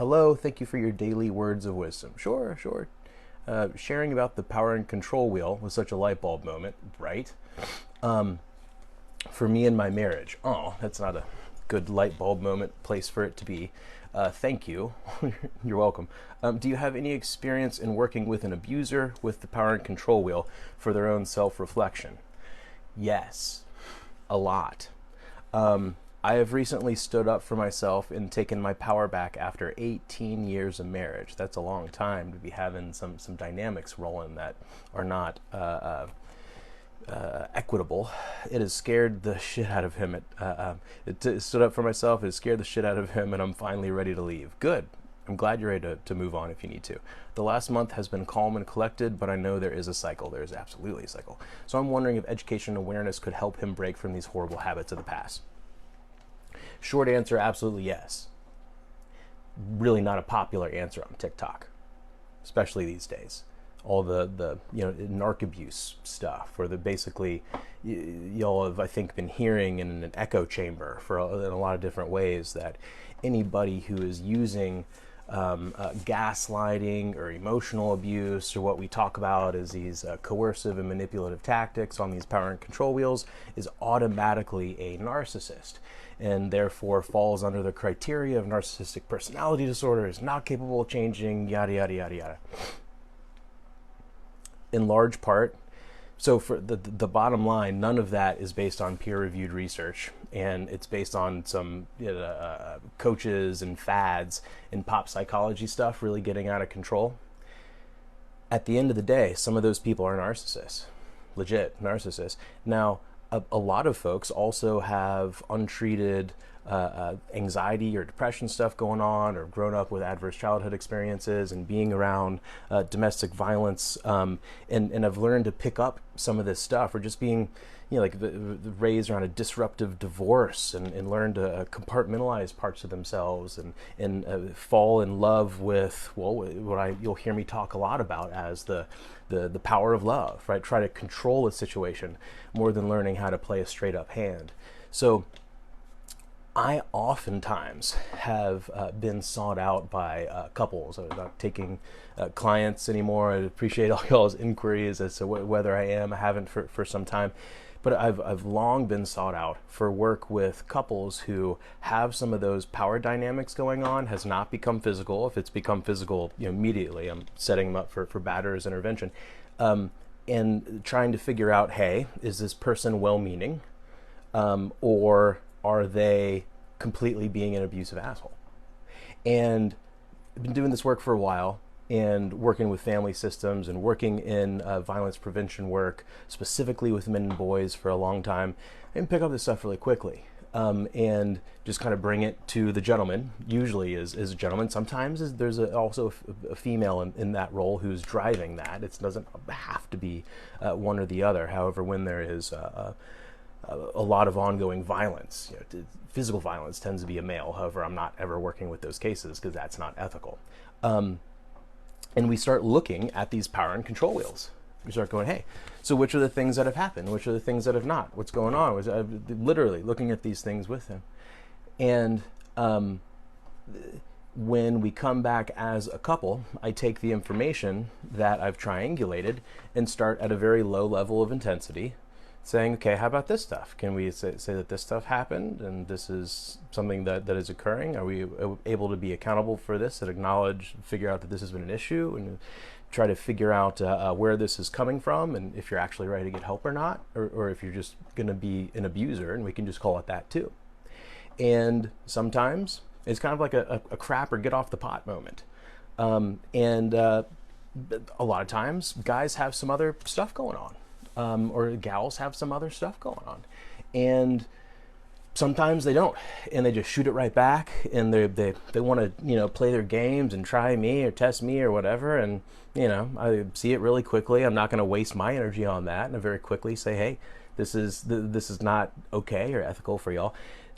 hello, thank you for your daily words of wisdom. Sure, sure. Sharing about the power and control wheel was such a light bulb moment, right? For me and my marriage. Oh, that's not a good light bulb moment place for it to be. Thank you. You're welcome. Do you have any experience in working with an abuser with the power and control wheel for their own self-reflection? Yes, a lot. I have recently stood up for myself and taken my power back after 18 years of marriage. That's a long time to be having some dynamics rolling that are not equitable. It has scared the shit out of him. It stood up for myself. It scared the shit out of him, and I'm finally ready to leave. Good. I'm glad you're ready to move on if you need to. The last month has been calm and collected, but I know there is a cycle. There is absolutely a cycle. So I'm wondering if education and awareness could help him break from these horrible habits of the past. Short answer, absolutely yes. Really not a popular answer on TikTok, especially these days. All the narc abuse stuff, where basically y'all have, I think, been hearing in an echo chamber in a lot of different ways that anybody who is using gaslighting or emotional abuse, or what we talk about as these coercive and manipulative tactics on these power and control wheels, is automatically a narcissist, and therefore falls under the criteria of narcissistic personality disorder, is not capable of changing, yada, yada, yada, yada. In large part, so for the bottom line, none of that is based on peer-reviewed research, and it's based on some coaches and fads and pop psychology stuff really getting out of control. At the end of the day, some of those people are narcissists, legit narcissists. Now, a lot of folks also have untreated anxiety or depression stuff going on, or grown up with adverse childhood experiences and being around domestic violence, and have learned to pick up some of this stuff, or just being raised around a disruptive divorce, and learn to compartmentalize parts of themselves, and fall in love with you'll hear me talk a lot about as the power of love, right? Try to control a situation more than learning how to play a straight up hand. So I oftentimes have been sought out by couples. I'm not taking clients anymore. I appreciate all y'all's inquiries as to whether I am. I haven't for some time. But I've long been sought out for work with couples who have some of those power dynamics going on. Has not become physical. If it's become physical, immediately I'm setting them up for batter's intervention. And trying to figure out, hey, is this person well-meaning? Or are they completely being an abusive asshole? And I've been doing this work for a while, and working with family systems and working in violence prevention work, specifically with men and boys, for a long time, and pick up this stuff really quickly. And just kind of bring it to the gentleman. Usually is a gentleman. Sometimes there's also a female in that role who's driving that. It doesn't have to be one or the other. However, when there is a lot of ongoing violence, physical violence tends to be a male. However, I'm not ever working with those cases because that's not ethical. And we start looking at these power and control wheels. We start going, hey, so which are the things that have happened? Which are the things that have not? What's going on? Literally looking at these things with him. And when we come back as a couple, I take the information that I've triangulated and start at a very low level of intensity, saying, okay, how about this stuff? Can we say that this stuff happened and this is something that is occurring? Are we able to be accountable for this and acknowledge, figure out that this has been an issue, and try to figure out where this is coming from, and if you're actually ready to get help or not, or if you're just going to be an abuser, and we can just call it that too. And sometimes it's kind of like a crap or get off the pot moment. And a lot of times guys have some other stuff going on. Or gals have some other stuff going on, and sometimes they don't, and they just shoot it right back, and they want to play their games and try me or test me or whatever, and I see it really quickly. I'm not going to waste my energy on that, and I very quickly say, hey, this is not okay or ethical for y'all.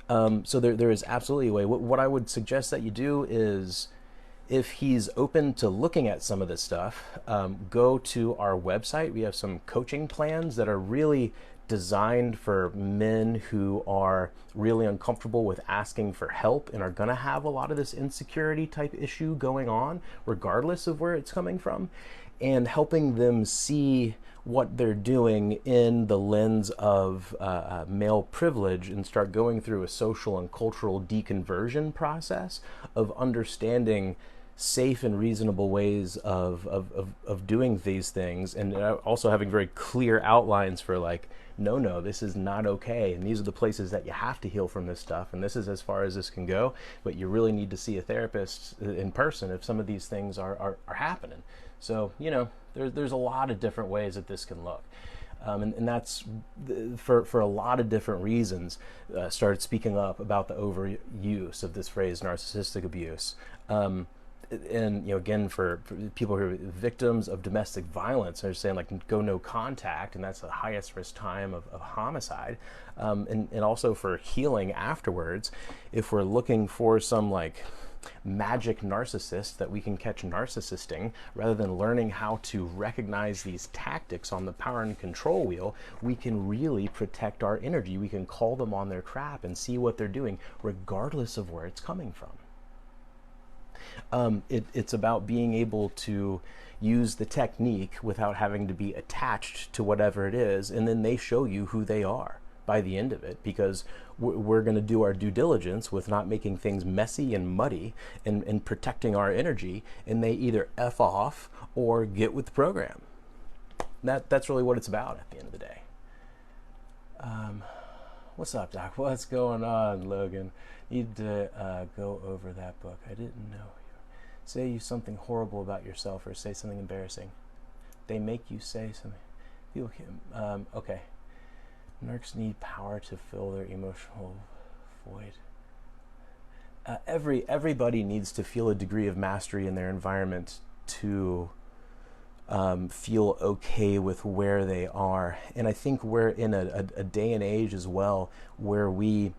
So there is absolutely a way. What I would suggest that you do is, if he's open to looking at some of this stuff, go to our website. We have some coaching plans that are really designed for men who are really uncomfortable with asking for help and are going to have a lot of this insecurity type issue going on, regardless of where it's coming from, and helping them see what they're doing in the lens of male privilege and start going through a social and cultural deconversion process of understanding safe and reasonable ways of doing these things, and also having very clear outlines for like, no, this is not okay, and these are the places that you have to heal from this stuff, and this is as far as this can go, but you really need to see a therapist in person if some of these things are happening. So, you know, there's a lot of different ways that this can look. And that's for a lot of different reasons, started speaking up about the overuse of this phrase, narcissistic abuse. And, you know, again, for people who are victims of domestic violence, they're saying like go no contact, and that's the highest risk time of homicide. And also for healing afterwards, if we're looking for some like magic narcissist that we can catch narcissisting, rather than learning how to recognize these tactics on the power and control wheel, we can really protect our energy. We can call them on their crap and see what they're doing, regardless of where it's coming from. It's about being able to use the technique without having to be attached to whatever it is, and then they show you who they are by the end of it, because we're going to do our due diligence with not making things messy and muddy and protecting our energy, and they either F off or get with the program. That's really what it's about at the end of the day. What's up, Doc? What's going on, Logan? Need to go over that book. I didn't know. Say you something horrible about yourself or say something embarrassing. They make you say something. People can, okay. Narcs need power to fill their emotional void. Everybody needs to feel a degree of mastery in their environment to feel okay with where they are. And I think we're in a day and age as well where we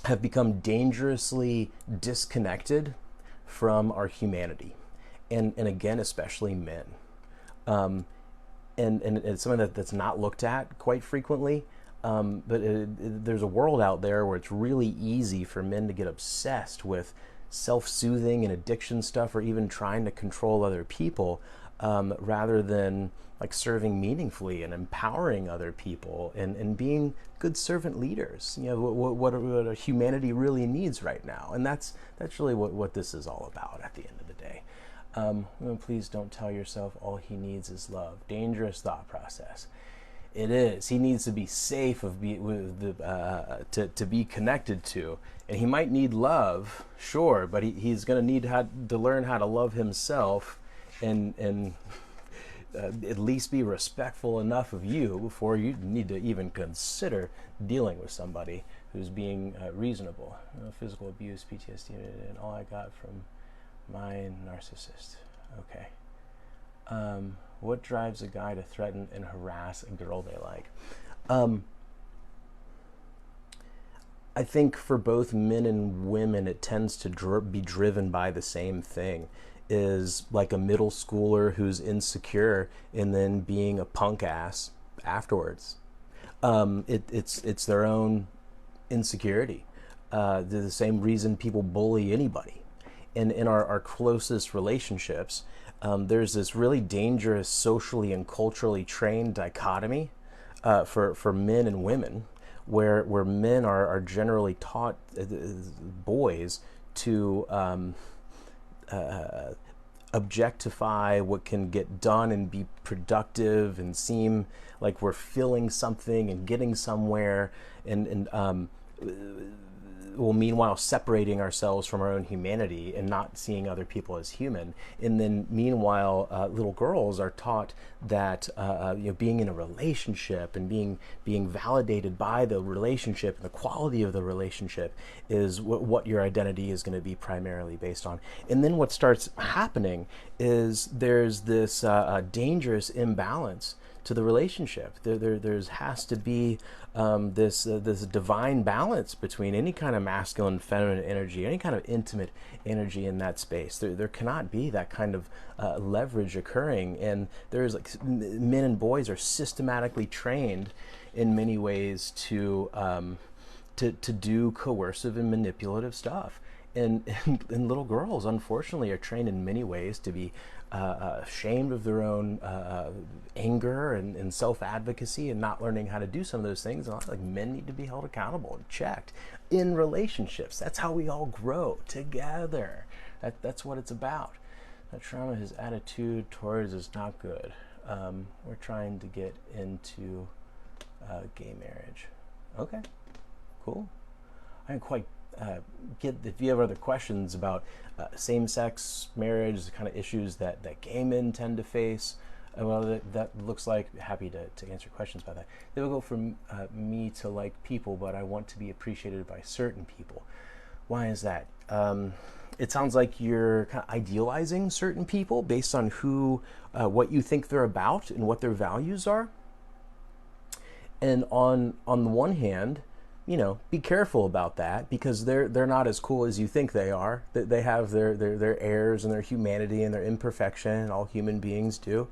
have become dangerously disconnected from our humanity, and again, especially men. And it's something that's not looked at quite frequently, but there's a world out there where it's really easy for men to get obsessed with self-soothing and addiction stuff, or even trying to control other people, rather than like serving meaningfully and empowering other people and being good servant leaders. You know, what humanity really needs right now. And that's really what this is all about at the end of the day. Please don't tell yourself all he needs is love. Dangerous thought process. It is. He needs to be safe to be connected to, and he might need love, sure, but he's going to need to learn how to love himself, and at least be respectful enough of you before you need to even consider dealing with somebody who's being reasonable. Physical abuse, PTSD, and all I got from my narcissist. Okay. What drives a guy to threaten and harass a girl they like? I think for both men and women, it tends to be driven by the same thing. Is like a middle schooler who's insecure and then being a punk ass afterwards. It's their own insecurity. They're the same reason people bully anybody. And in our closest relationships, there's this really dangerous socially and culturally trained dichotomy for men and women, where men are generally taught, boys, to objectify what can get done and be productive and seem like we're filling something and getting somewhere, and well, meanwhile separating ourselves from our own humanity and not seeing other people as human. And then meanwhile, little girls are taught that being in a relationship and being validated by the relationship and the quality of the relationship is what your identity is going to be primarily based on. And then what starts happening is there's this dangerous imbalance to the relationship. There's has to be this divine balance between any kind of masculine, feminine energy, any kind of intimate energy in that space. There cannot be that kind of leverage occurring, and there's like men and boys are systematically trained in many ways to do coercive and manipulative stuff. And little girls, unfortunately, are trained in many ways to be ashamed of their own anger and self-advocacy, and not learning how to do some of those things. And like, men need to be held accountable and checked in relationships. That's how we all grow together. That's what it's about. That trauma, his attitude towards is not good. We're trying to get into gay marriage. Okay, cool. I didn't quite get, if you have other questions about same-sex marriage, the kind of issues that gay men tend to face, well, that looks like, happy to answer questions about that. They will go from me to like people, but I want to be appreciated by certain people. Why is that? It sounds like you're kind of idealizing certain people based on what you think they're about and what their values are. And on the one hand, be careful about that, because they're not as cool as you think they are. They have their errors and their humanity and their imperfection, and all human beings do.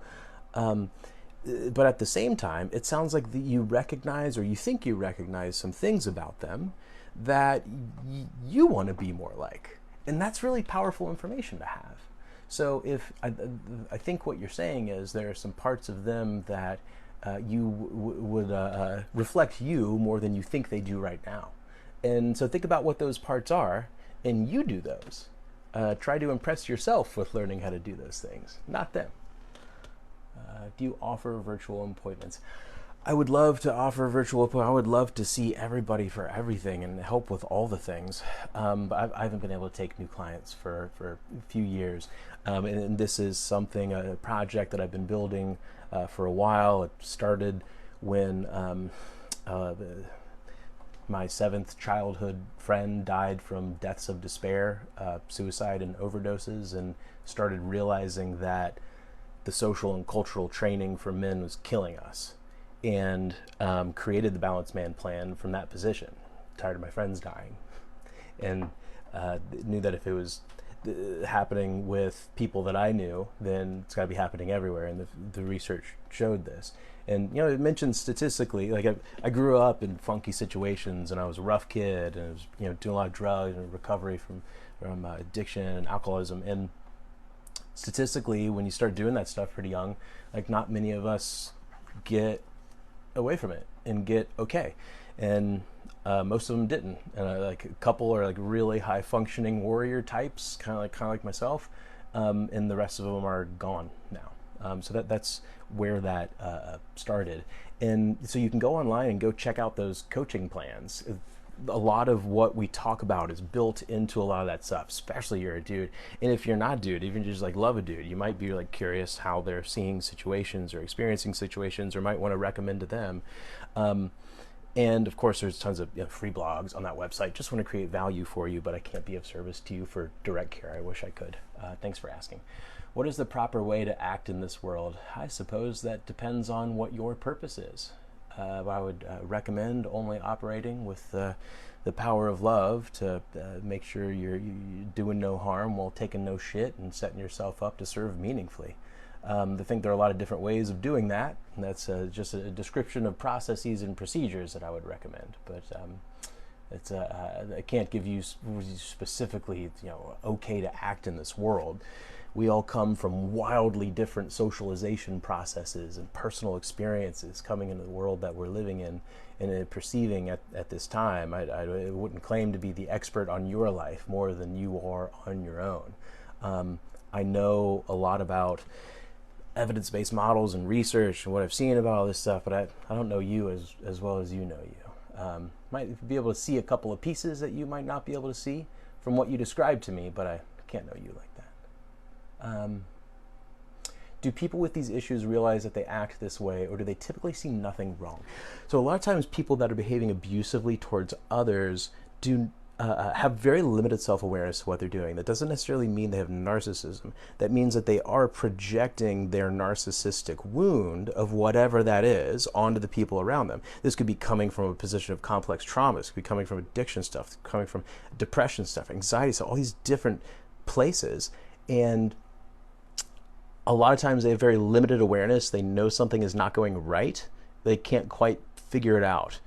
But at the same time, it sounds like you recognize, or you think you recognize, some things about them that you want to be more like. And that's really powerful information to have. So if I think what you're saying is there are some parts of them that would reflect you more than you think they do right now. And so think about what those parts are, and you do those. Try to impress yourself with learning how to do those things, not them. Do you offer virtual appointments? I would love to offer virtual appointments. I would love to see everybody for everything and help with all the things. But I haven't been able to take new clients for a few years. And this is something, a project that I've been building for a while. It started when my 7th childhood friend died from deaths of despair, suicide and overdoses, and started realizing that the social and cultural training for men was killing us, and created the Balanced Man plan from that position. Tired of my friends dying, and knew that if it was happening with people that I knew, then it's got to be happening everywhere, and the research showed this. And it mentioned statistically, like I grew up in funky situations, and I was a rough kid, and I was doing a lot of drugs and recovery from addiction and alcoholism. And statistically, when you start doing that stuff pretty young, like, not many of us get away from it and get okay, and most of them didn't. And like a couple are like really high functioning warrior types, kind of like myself, and the rest of them are gone now. So that's where that started. And so you can go online and go check out those coaching plans. A lot of what we talk about is built into a lot of that stuff, especially you're a dude. And if you're not dude, even just like love a dude, you might be like curious how they're seeing situations or experiencing situations, or might want to recommend to them. And of course, there's tons of free blogs on that website. Just want to create value for you, but I can't be of service to you for direct care. I wish I could. Thanks for asking. What is the proper way to act in this world? I suppose that depends on what your purpose is. I would recommend only operating with the power of love to make sure you're doing no harm while taking no shit and setting yourself up to serve meaningfully. I think there are a lot of different ways of doing that, and that's just a description of processes and procedures that I would recommend. But I can't give you specifically, okay to act in this world. We all come from wildly different socialization processes and personal experiences coming into the world that we're living in and perceiving at this time. I wouldn't claim to be the expert on your life more than you are on your own. I know a lot about evidence-based models and research and what I've seen about all this stuff, but I don't know you as well as you know you. Might be able to see a couple of pieces that you might not be able to see from what you described to me, but I can't know you like that. Do people with these issues realize that they act this way, or do they typically see nothing wrong? So a lot of times people that are behaving abusively towards others do have very limited self-awareness of what they're doing. That doesn't necessarily mean they have narcissism. That means that they are projecting their narcissistic wound of whatever that is onto the people around them. This could be coming from a position of complex trauma. This could be coming from addiction stuff, coming from depression stuff, anxiety stuff, all these different places. And a lot of times they have very limited awareness. They know something is not going right. They can't quite figure it out.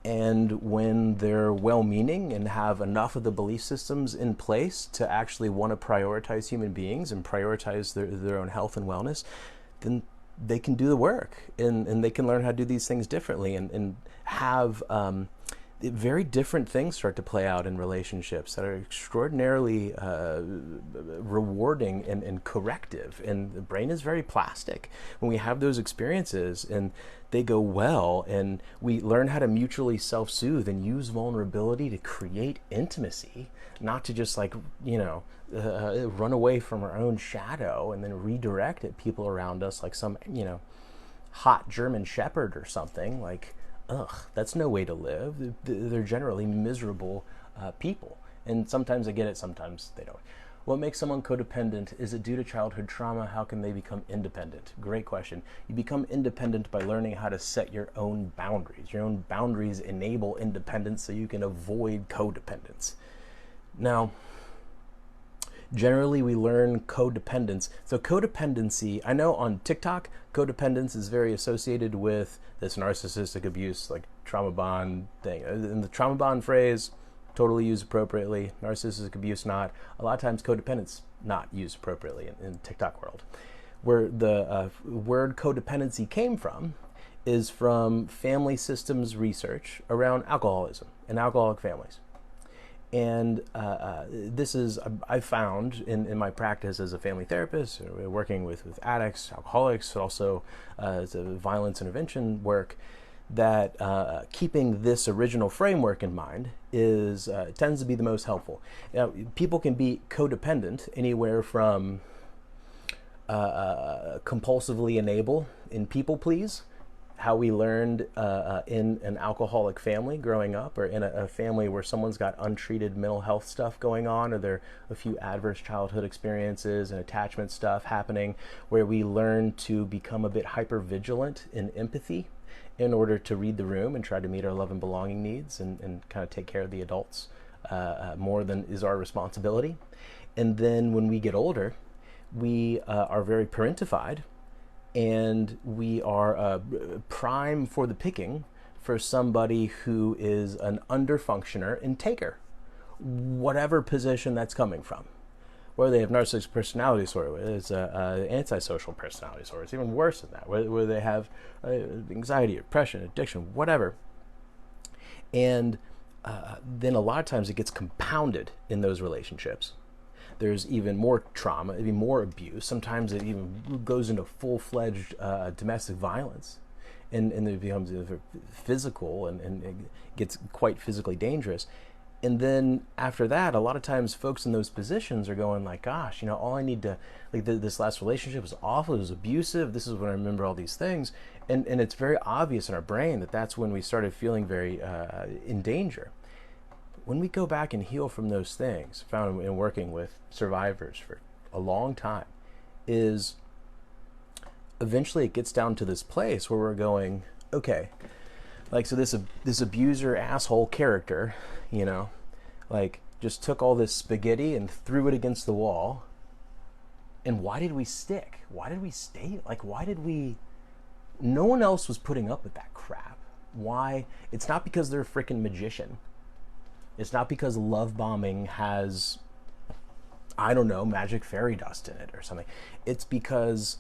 And when they're well-meaning and have enough of the belief systems in place to actually want to prioritize human beings and prioritize their own health and wellness, then they can do the work and they can learn how to do these things differently and have very different things start to play out in relationships that are extraordinarily rewarding and corrective. And the brain is very plastic. When we have those experiences and they go well and we learn how to mutually self-soothe and use vulnerability to create intimacy, not to just like, run away from our own shadow and then redirect at people around us like some, hot German shepherd or something. Like, ugh, that's no way to live. They're generally miserable people. And sometimes they get it, sometimes they don't. What makes someone codependent? Is it due to childhood trauma? How can they become independent? Great question. You become independent by learning how to set your own boundaries. Your own boundaries enable independence so you can avoid codependence. Now, generally we learn codependence. So codependency, I know on TikTok, codependence is very associated with this narcissistic abuse, like trauma bond thing. And the trauma bond phrase, totally used appropriately. Narcissistic abuse, not. A lot of times codependence, not used appropriately in the TikTok world. Where the word codependency came from is from family systems research around alcoholism and alcoholic families. And this is, I found in my practice as a family therapist, working with addicts, alcoholics, also as a violence intervention work, that keeping this original framework in mind is tends to be the most helpful. Now, people can be codependent anywhere from compulsively enable and people please, how we learned in an alcoholic family growing up, or in a family where someone's got untreated mental health stuff going on, or there are a few adverse childhood experiences and attachment stuff happening, where we learn to become a bit hyper-vigilant in empathy in order to read the room and try to meet our love and belonging needs and kind of take care of the adults more than is our responsibility. And then when we get older, we are very parentified, and we are prime for the picking for somebody who is an underfunctioner and taker, whatever position that's coming from. Whether they have narcissistic personality disorder, whether it's antisocial personality disorder, it's even worse than that, whether they have anxiety, depression, addiction, whatever. And then a lot of times it gets compounded in those relationships. There's even more trauma, even more abuse. Sometimes it even goes into full-fledged domestic violence. And it becomes physical and it gets quite physically dangerous. And then after that, a lot of times folks in those positions are going like, gosh, all I need to, like this last relationship was awful, it was abusive, this is when I remember all these things. And it's very obvious in our brain that that's when we started feeling very in danger. When we go back and heal from those things, found in working with survivors for a long time, is eventually it gets down to this place where we're going, okay, like, so this abuser asshole character, like just took all this spaghetti and threw it against the wall. And why did we stick? Why did we stay? Like, no one else was putting up with that crap. Why? It's not because they're a freaking magician. It's not because love bombing has, I don't know, magic fairy dust in it or something. It's because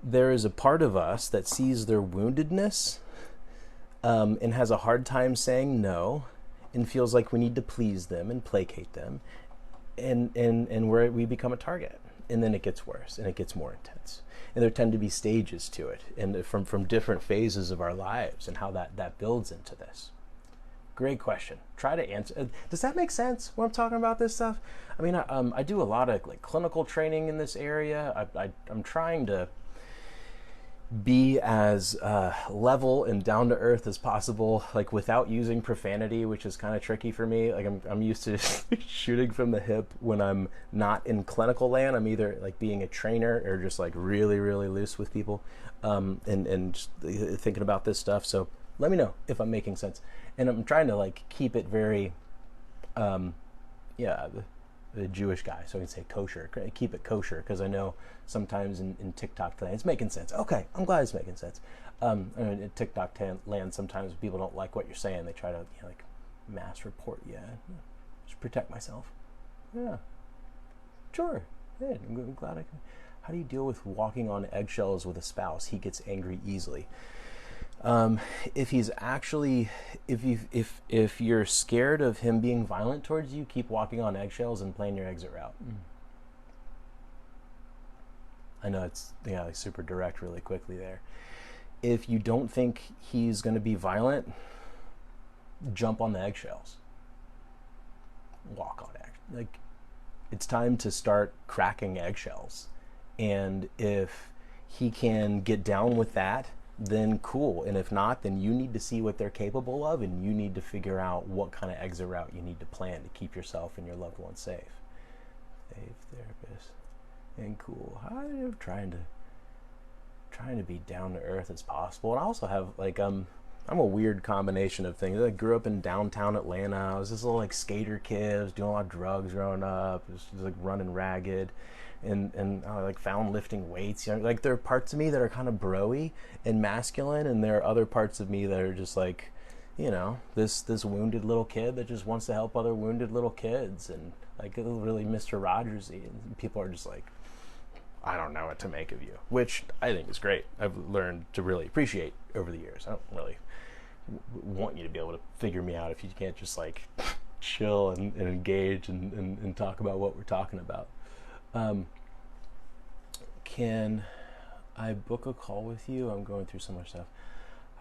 there is a part of us that sees their woundedness and has a hard time saying no, and feels like we need to please them and placate them, and where we become a target. And then it gets worse and it gets more intense. And there tend to be stages to it, and from different phases of our lives, and how that builds into this. Great question. Try to answer. Does that make sense when I'm talking about this stuff? I mean, I do a lot of like clinical training in this area. I'm trying to, be as level and down to earth as possible, like without using profanity, which is kind of tricky for me. Like I'm used to shooting from the hip when I'm not in clinical land. I'm either like being a trainer or just like really really loose with people, and just thinking about this stuff. So let me know if I'm making sense. And I'm trying to like keep it very, yeah, the Jewish guy, so I can say kosher. Keep it kosher, because I know sometimes in TikTok land it's making sense. Okay, I'm glad it's making sense. In TikTok land, sometimes people don't like what you're saying. They try to like mass report you. Just protect myself. Yeah, sure. Yeah, I'm glad I can. How do you deal with walking on eggshells with a spouse? He gets angry easily. If he's actually, if you're scared of him being violent towards you, keep walking on eggshells and plan your exit route. I know it's like super direct really quickly there. If you don't think he's going to be violent, jump on the eggshells. Walk on eggshells. Like, it's time to start cracking eggshells. And if he can get down with that, then cool. And if not, then you need to see what they're capable of, and you need to figure out what kind of exit route you need to plan to keep yourself and your loved ones safe. Safe therapist and cool. I'm trying to be down to earth as possible. And I also have like I'm a weird combination of things. I grew up in downtown Atlanta. I was this little like skater kid. I was doing a lot of drugs growing up. I was just like running ragged. And I like found lifting weights. Like there are parts of me that are kind of bro-y and masculine, and there are other parts of me that are just like, this wounded little kid that just wants to help other wounded little kids, and like really Mr. Rogersy. And people are just like, I don't know what to make of you, which I think is great. I've learned to really appreciate over the years. I don't really want you to be able to figure me out if you can't just like chill and engage and talk about what we're talking about. Can I book a call with you? I'm going through so much stuff.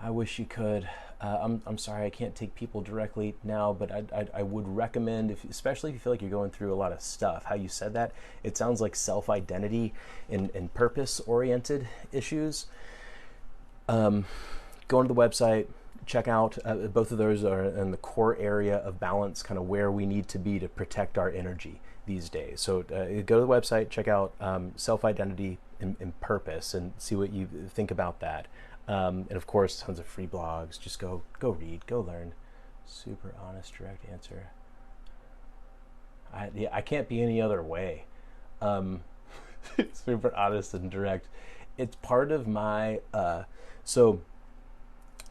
I wish you could. I'm sorry I can't take people directly now, but I would recommend, especially if you feel like you're going through a lot of stuff, how you said that, it sounds like self-identity and purpose-oriented issues. Go to the website, check out, both of those are in the core area of balance, kind of where we need to be to protect our energy these days. So go to the website, check out self-identity and purpose, and see what you think about that. And of course, tons of free blogs. Just go read, go learn. Super honest, direct answer. I can't be any other way. Super honest and direct. It's part of my, so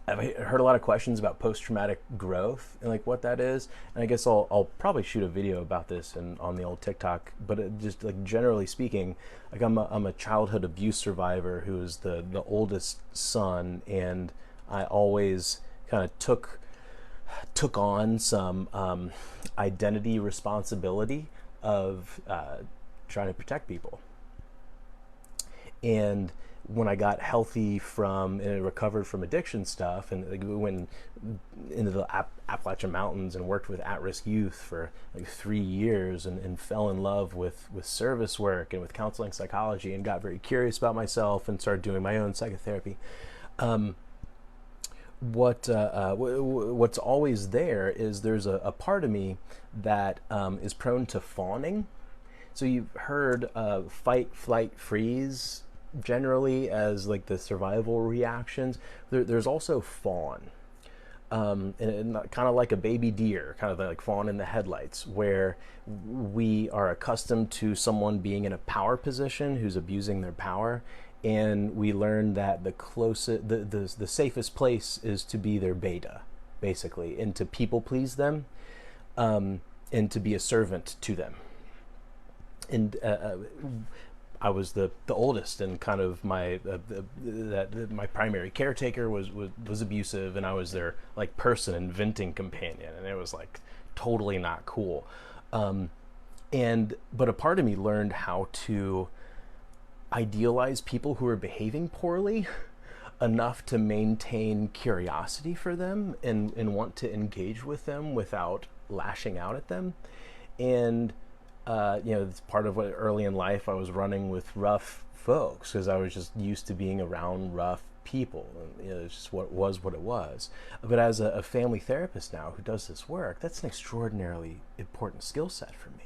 I've heard a lot of questions about post-traumatic growth and like what that is, and I guess I'll probably shoot a video about this on the old TikTok. But just like generally speaking, like I'm a childhood abuse survivor who is the oldest son, and I always kind of took on some identity responsibility of trying to protect people. And when I got healthy and recovered from addiction stuff, and like went into the Appalachian Mountains and worked with at-risk youth for like 3 years, and fell in love with service work and with counseling psychology, and got very curious about myself and started doing my own psychotherapy. What's always there's a part of me that is prone to fawning. So you've heard fight, flight, freeze generally as like the survival reactions. There's also fawn, and kind of like a baby deer, kind of like fawn in the headlights, where we are accustomed to someone being in a power position who's abusing their power, and we learn that the safest place is to be their beta, basically, and to people please them, and to be a servant to them. And I was the oldest, and kind of my primary caretaker was abusive, and I was their like person and venting companion, and it was like totally not cool. But a part of me learned how to idealize people who are behaving poorly enough to maintain curiosity for them and want to engage with them without lashing out at them. And It's part of what early in life I was running with rough folks because I was just used to being around rough people. It's just what it was. But as a family therapist now who does this work, that's an extraordinarily important skill set for me.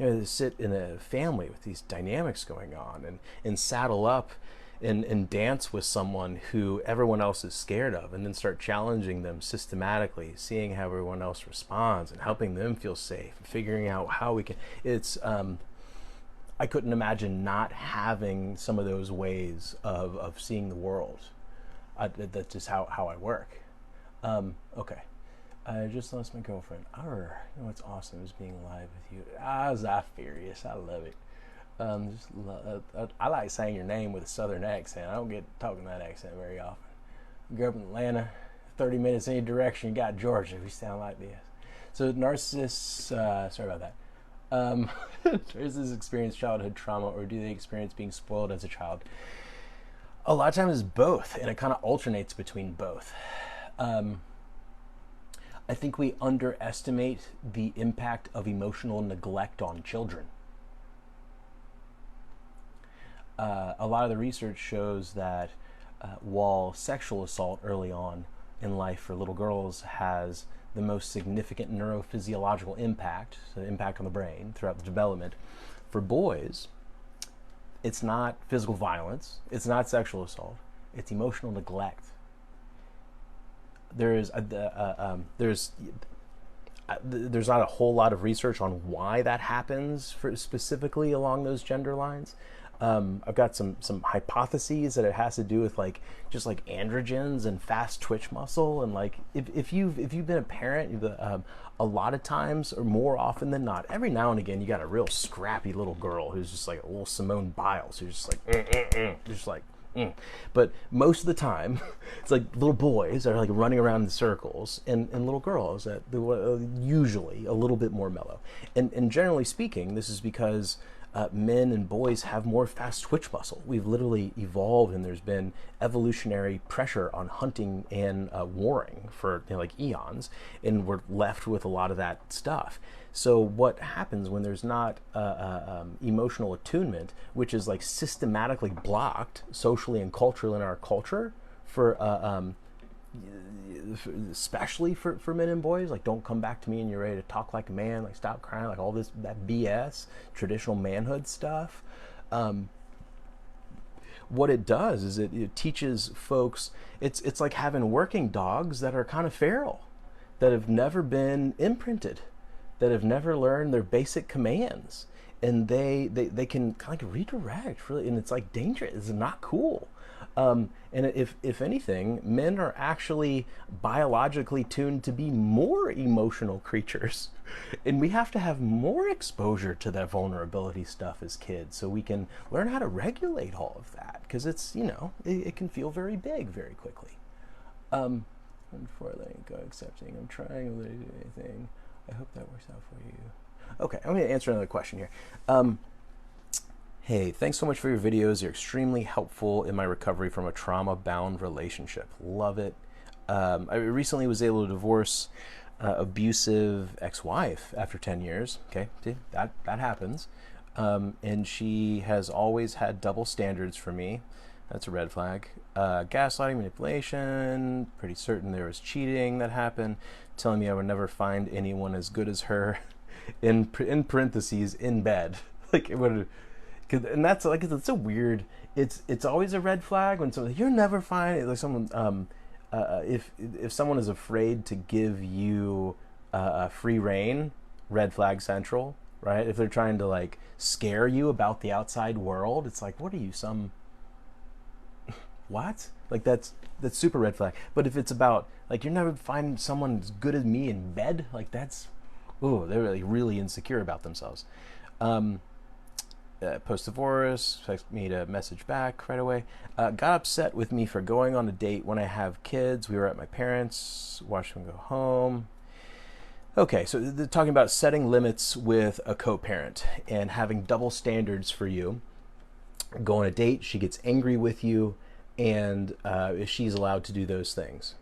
To sit in a family with these dynamics going on and saddle up and dance with someone who everyone else is scared of, and then start challenging them systematically, seeing how everyone else responds and helping them feel safe, and figuring out how we can. I couldn't imagine not having some of those ways of seeing the world. That's just how I work. Okay. I just lost my girlfriend. What's awesome is being alive with you. I furious. I love it. I like saying your name with a southern accent. I don't get talking that accent very often. I grew up in Atlanta. 30 minutes any direction, you got Georgia. We sound like this. So narcissists, sorry about that. Narcissists experience childhood trauma, or do they experience being spoiled as a child? A lot of times it's both, and it kind of alternates between both. I think we underestimate the impact of emotional neglect on children. A lot of the research shows that while sexual assault early on in life for little girls has the most significant neurophysiological impact, so impact on the brain throughout the development, for boys, it's not physical violence, it's not sexual assault, it's emotional neglect. There's not a whole lot of research on why that happens specifically along those gender lines. I've got some hypotheses that it has to do with just androgens and fast twitch muscle, and if you've been a parent, a lot of times, or more often than not, every now and again you got a real scrappy little girl who's just like a little Simone Biles, who's just like But most of the time, it's little boys that are running around in circles, and little girls that usually a little bit more mellow. And generally speaking, this is because men and boys have more fast twitch muscle. We've literally evolved, and there's been evolutionary pressure on hunting and warring for eons, and we're left with a lot of that stuff. So what happens when there's not emotional attunement, which is systematically blocked socially and culturally in our culture for especially for men and boys, don't come back to me and you're ready to talk like a man, stop crying, all that BS, traditional manhood stuff. What it does is it teaches folks, it's like having working dogs that are kind of feral, that have never been imprinted, that have never learned their basic commands, and they can kind of redirect, really, and it's dangerous. It's not cool. And if anything, men are actually biologically tuned to be more emotional creatures, and we have to have more exposure to that vulnerability stuff as kids, so we can learn how to regulate all of that, because it's it can feel very big very quickly. Before letting go, accepting, I'm trying to do anything. I hope that works out for you. Okay, I'm going to answer another question here. Hey, thanks so much for your videos. You're extremely helpful in my recovery from a trauma-bound relationship. Love it. I recently was able to divorce abusive ex-wife after 10 years. Okay, see, that happens. And she has always had double standards for me. That's a red flag. Gaslighting, manipulation, pretty certain there was cheating that happened, telling me I would never find anyone as good as her, in parentheses, in bed. It would, and that's it's a weird, it's always a red flag when someone, you'll never find, someone, if someone is afraid to give you free reign, red flag central, right? If they're trying to scare you about the outside world, it's what are you, some... what? That's super red flag. But if it's about you're never find someone as good as me in bed, that's, ooh, they're really insecure about themselves. Post-divorce, expects me to message back right away. Got upset with me for going on a date when I have kids. We were at my parents', watched them go home. Okay, so they're talking about setting limits with a co-parent and having double standards for you. Go on a date, she gets angry with you, and she's allowed to do those things.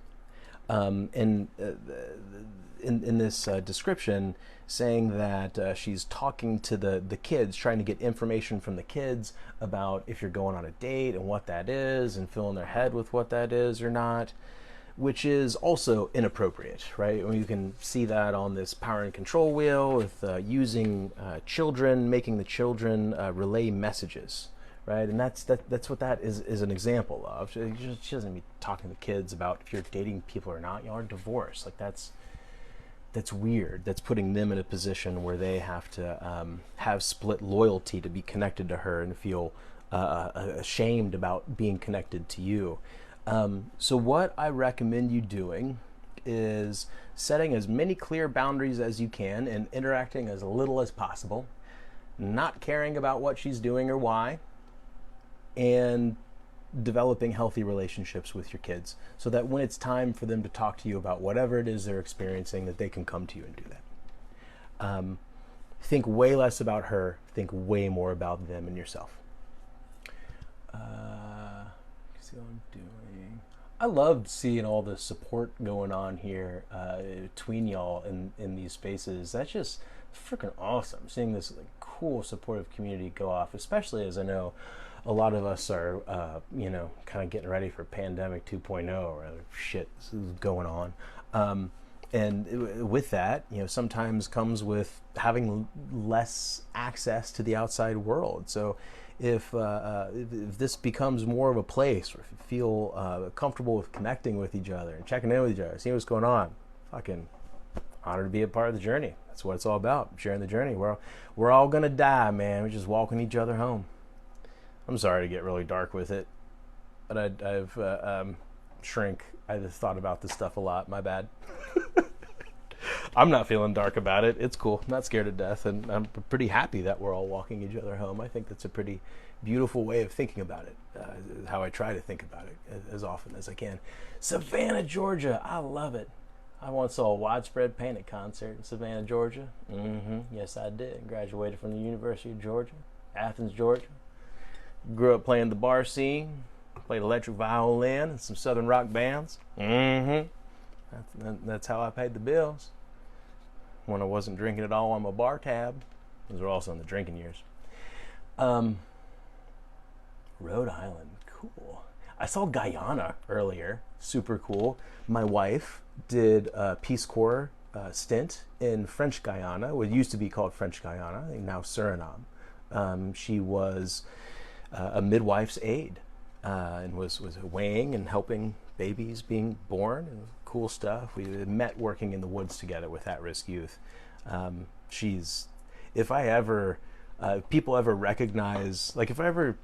in this description saying that she's talking to the kids, trying to get information from the kids about if you're going on a date and what that is, and filling their head with what that is or not, which is also inappropriate, right? You can see that on this power and control wheel with using children, making the children relay messages, right? And that's what that is an example of. She doesn't be talking to kids about if you're dating people or not. Y'all are divorced. Like that's weird. That's putting them in a position where they have to have split loyalty to be connected to her and feel ashamed about being connected to you. So what I recommend you doing is setting as many clear boundaries as you can and interacting as little as possible, not caring about what she's doing or why, and developing healthy relationships with your kids so that when it's time for them to talk to you about whatever it is they're experiencing, that they can come to you and do that. Think way less about her, think way more about them and yourself. See what I'm doing. I loved seeing all the support going on here between y'all in these spaces. That's just freaking awesome. Seeing this like cool supportive community go off, especially as I know a lot of us are, kind of getting ready for pandemic 2.0 or other shit is going on. And with that, sometimes comes with having less access to the outside world. So if this becomes more of a place where you feel comfortable with connecting with each other and checking in with each other, seeing what's going on, fucking honored to be a part of the journey. That's what it's all about, sharing the journey. We're all gonna die, man. We're just walking each other home. I'm sorry to get really dark with it, but I've shrink. I just thought about this stuff a lot. My bad. I'm not feeling dark about it. It's cool. I'm not scared to death, and I'm pretty happy that we're all walking each other home. I think that's a pretty beautiful way of thinking about it, how I try to think about it as often as I can. Savannah, Georgia. I love it. I once saw a Widespread Panic concert in Savannah, Georgia. Yes, I did. Graduated from the University of Georgia, Athens, Georgia. Grew up playing the bar scene. Played electric violin and some southern rock bands. That's how I paid the bills when I wasn't drinking at all on my bar tab. Those were also in the drinking years. Rhode Island, cool. I saw Guyana earlier, super cool. My wife did a Peace Corps stint in French Guyana, what used to be called French Guyana, I think now Suriname. She was a midwife's aide and was weighing and helping babies being born, and cool stuff. We met working in the woods together with at-risk youth. If I ever, people ever recognize, like if I ever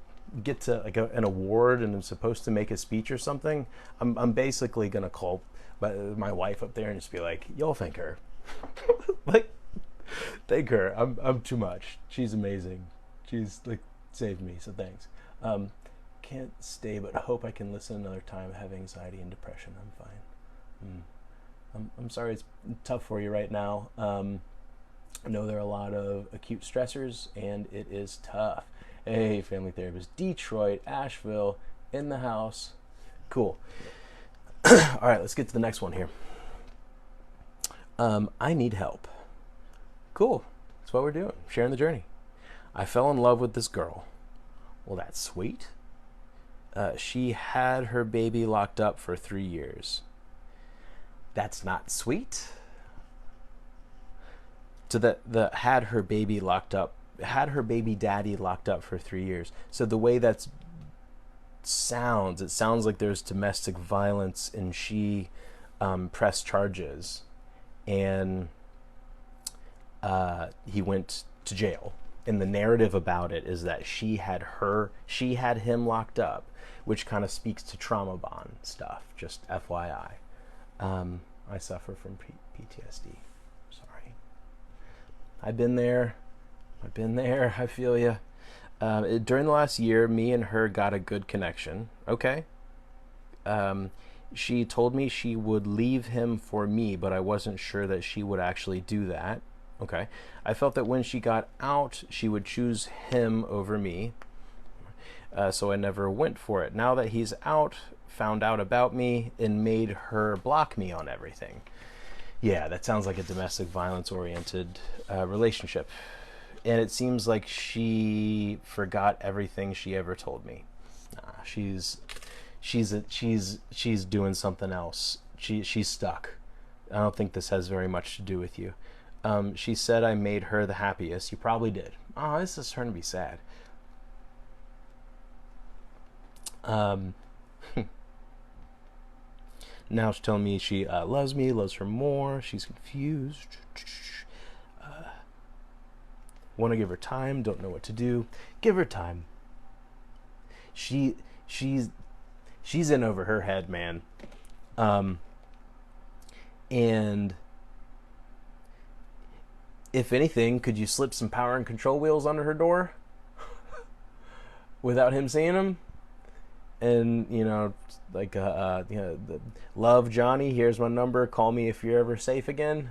get to like an award and I'm supposed to make a speech or something, I'm basically gonna call my wife up there and just be like, y'all thank her. Like, thank her. I'm too much. She's amazing. She's like saved me, so thanks. Can't stay, but hope I can listen another time. I have anxiety and depression. I'm fine. I'm sorry it's tough for you right now. I know there are a lot of acute stressors, and it is tough. Hey, family therapist, Detroit, Asheville, in the house. Cool. All right, let's get to the next one here. I need help. Cool. That's what we're doing. Sharing the journey. I fell in love with this girl. Well, that's sweet. She had her baby locked up for 3 years. That's not sweet. So the had her baby daddy locked up for 3 years. So the way it sounds like there's domestic violence, and she pressed charges, and he went to jail. And the narrative about it is that she had him locked up, which kind of speaks to trauma bond stuff, just FYI. I suffer from PTSD. Sorry. I've been there. I feel you. During the last year, me and her got a good connection. Okay. She told me she would leave him for me, but I wasn't sure that she would actually do that. Okay. I felt that when she got out, she would choose him over me. So I never went for it. Now that he's out, found out about me, and made her block me on everything. Yeah, that sounds like a domestic violence oriented relationship. And it seems like she forgot everything she ever told me. Nah, she's doing something else. She's stuck. I don't think this has very much to do with you. She said I made her the happiest. You probably did. Oh, this is starting to be sad. Um, Now she's telling me she loves me, loves her more. She's confused. Want to give her time, don't know what to do. Give her time. She she's she's in over her head, man. Um, and if anything, could you slip some power and control wheels under her door without him seeing them? And like love Johnny. Here's my number. Call me if you're ever safe again.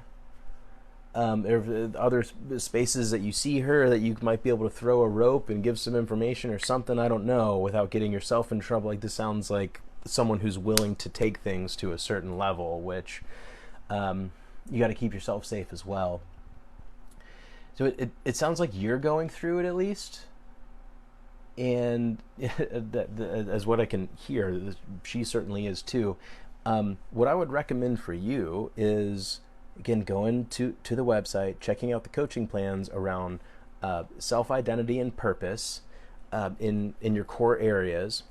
Other spaces that you see her that you might be able to throw a rope and give some information or something. I don't know, without getting yourself in trouble. Like, this sounds like someone who's willing to take things to a certain level, which you got to keep yourself safe as well. So it sounds like you're going through it, at least. And as what I can hear, she certainly is too. What I would recommend for you is, again, going to the website, checking out the coaching plans around self-identity and purpose in your core areas.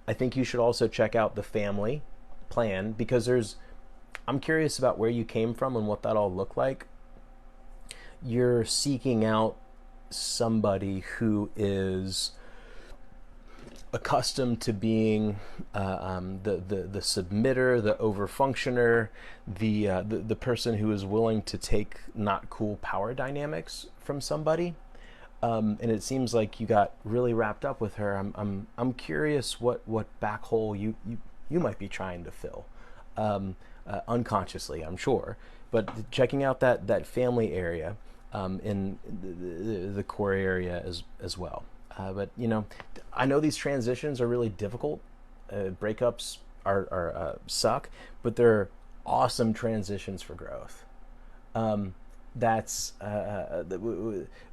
I think you should also check out the family plan, because I'm curious about where you came from and what that all looked like. You're seeking out somebody who is accustomed to being the submitter, the overfunctioner, the person who is willing to take not cool power dynamics from somebody. And it seems like you got really wrapped up with her. I'm curious what back hole you might be trying to fill, unconsciously, I'm sure. But checking out that family area in the core area as well. But I know these transitions are really difficult. Breakups are suck, but they're awesome transitions for growth. That's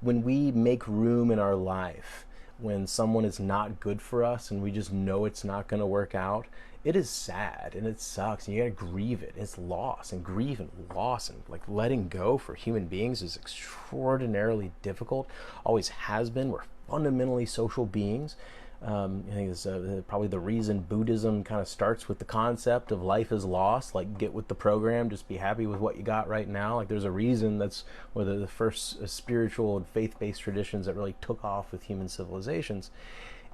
when we make room in our life, when someone is not good for us and we just know it's not going to work out. It is sad and it sucks, and you gotta grieve it. It's loss, and grief and loss, and like letting go for human beings is extraordinarily difficult. Always has been. We're fundamentally social beings. I think it's probably the reason Buddhism kind of starts with the concept of life is lost. Like, get with the program, just be happy with what you got right now. Like, there's a reason that's one of the first spiritual and faith-based traditions that really took off with human civilizations.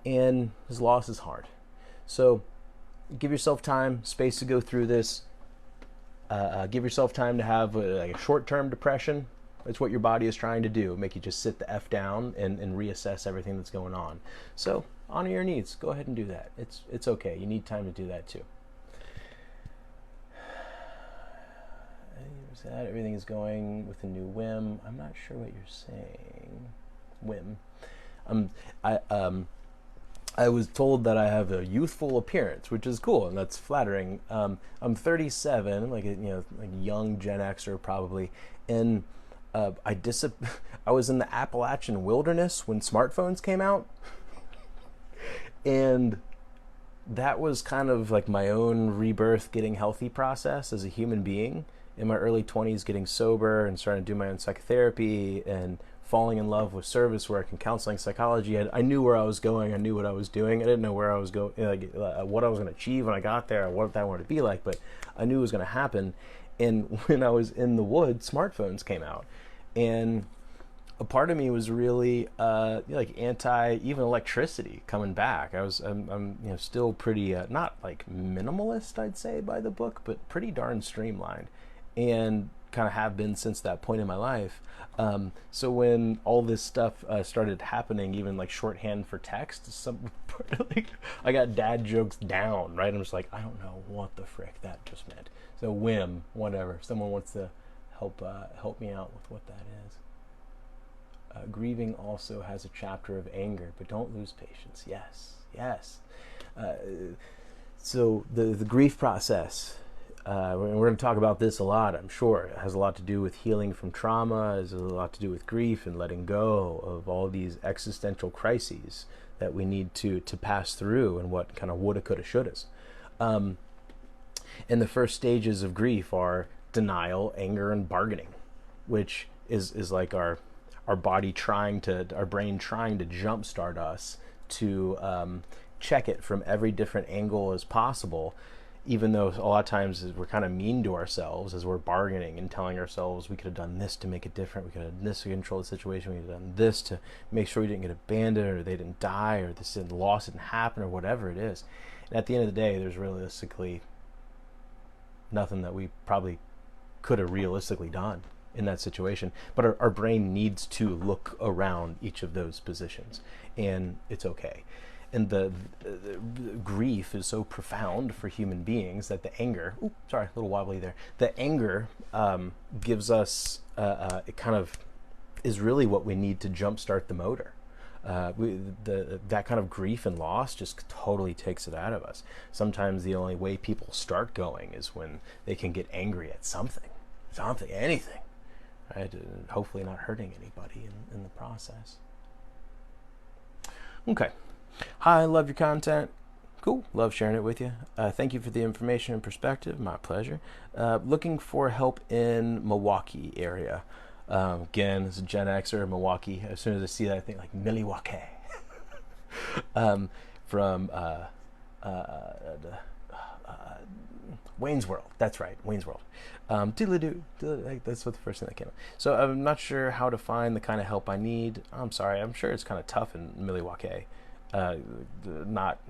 And his loss is hard. So give yourself time, space to go through this. Give yourself time to have like a short-term depression. That's what your body is trying to do, make you just sit the F down and reassess everything that's going on. So honor your needs. Go ahead and do that. It's okay. You need time to do that too. Everything is going with a new whim. I'm not sure what you're saying. Whim. I was told that I have a youthful appearance, which is cool, and that's flattering. I'm 37, like like a young Gen Xer probably, and I was in the Appalachian wilderness when smartphones came out, and that was kind of like my own rebirth, getting healthy process as a human being. In my early 20s, getting sober and starting to do my own psychotherapy and falling in love with service work and counseling psychology. I knew where I was going. I knew what I was doing. I didn't know where I was going, what I was going to achieve when I got there, or what that wanted to be like, but I knew it was going to happen. And when I was in the woods, smartphones came out, and a part of me was really like anti even electricity coming back. I'm still pretty not like minimalist, I'd say, by the book, but pretty darn streamlined, and kind of have been since that point in my life. So when all this stuff started happening, even like shorthand for text, I got dad jokes down, right? I'm just like, I don't know what the frick that just meant. So whim, whatever. Someone wants to help me out with what that is. Grieving also has a chapter of anger, but don't lose patience. Yes. So the grief process, we're going to talk about this a lot, I'm sure. It has a lot to do with healing from trauma. It has a lot to do with grief and letting go of all these existential crises that we need to pass through, and what kind of woulda, coulda, shouldas. And the first stages of grief are denial, anger, and bargaining, which is like our brain trying to jumpstart us to check it from every different angle as possible, even though a lot of times we're kind of mean to ourselves as we're bargaining and telling ourselves we could have done this to make it different, we could have done this to control the situation, we could have done this to make sure we didn't get abandoned, or they didn't die, or this loss didn't happen, or whatever it is. And at the end of the day, there's realistically nothing that we probably could have realistically done in that situation. But our brain needs to look around each of those positions, and it's okay. And the grief is so profound for human beings that the anger, sorry, a little wobbly there. The anger gives us, it kind of is really what we need to jumpstart the motor. That kind of grief and loss just totally takes it out of us. Sometimes the only way people start going is when they can get angry at something, anything, right? And hopefully not hurting anybody in the process. Okay. Hi, love your content. Cool. Love sharing it with you. Thank you for the information and perspective. My pleasure. Looking for help in Milwaukee area. Again, it's a Gen Xer, Milwaukee. As soon as I see that, I think like Milwaukee. From Wayne's World. That's right, Wayne's World. Doodle-doo. That's what the first thing that came up. So I'm not sure how to find the kind of help I need. I'm sorry. I'm sure it's kind of tough in Milwaukee. Not